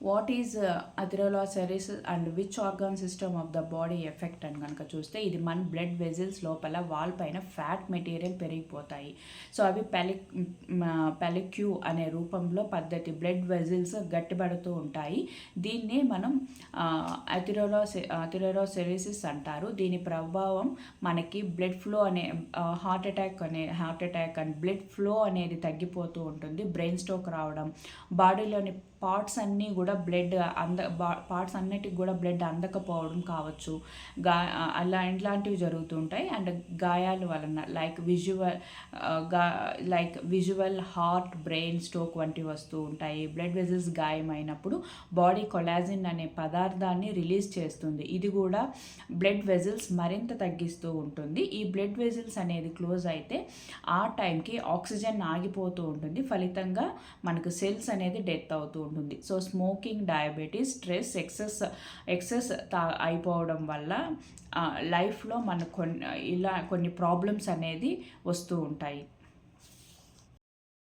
What is atherosclerosis and which organ system of the body effect అని కనుక చూస్తే ఇది మన బ్లడ్ వెజిల్స్ లోపల వాల్ పైన ఫ్యాట్ మెటీరియల్ పెరిగిపోతాయి. సో అవి పెలిక్యూ అనే రూపంలో పద్ధతి బ్లడ్ వెజిల్స్ గట్టిపడుతూ ఉంటాయి. దీన్నే మనం అథెరోస్క్లెరోసిస్ అంటారు. దీని ప్రభావం మనకి బ్లడ్ ఫ్లో అనే heart attack and blood flow అనేది తగ్గిపోతూ ఉంటుంది. బ్రెయిన్ స్ట్రోక్ రావడం, బాడీలోని పార్ట్స్ అన్నీ కూడా పార్ట్స్ అన్నిటికి కూడా బ్లడ్ అందకపోవడం కావచ్చు, ఇలాంటివి జరుగుతుంటాయి. అండ్ గాయాల వలన విజువల్ హార్ట్ బ్రెయిన్ స్ట్రోక్ వంటివి వస్తూ ఉంటాయి. బ్లడ్ వెజిల్స్ గాయమైనప్పుడు బాడీ కొలాజిన్ అనే పదార్థాన్ని రిలీజ్ చేస్తుంది. ఇది కూడా బ్లడ్ వెజిల్స్ మరింత తగ్గిస్తూ ఉంటుంది. ఈ బ్లడ్ వెజిల్స్ అనేది క్లోజ్ అయితే ఆ టైంకి ఆక్సిజన్ ఆగిపోతూ ఉంటుంది. ఫలితంగా మనకు సెల్స్ అనేది డెత్ అవుతూ ఉంటుంది. So smoking, diabetes, stress, excess అయిపోవడం వల్ల లైఫ్లో మనకు కొన్ని ప్రాబ్లమ్స్ అనేది వస్తూ ఉంటాయి.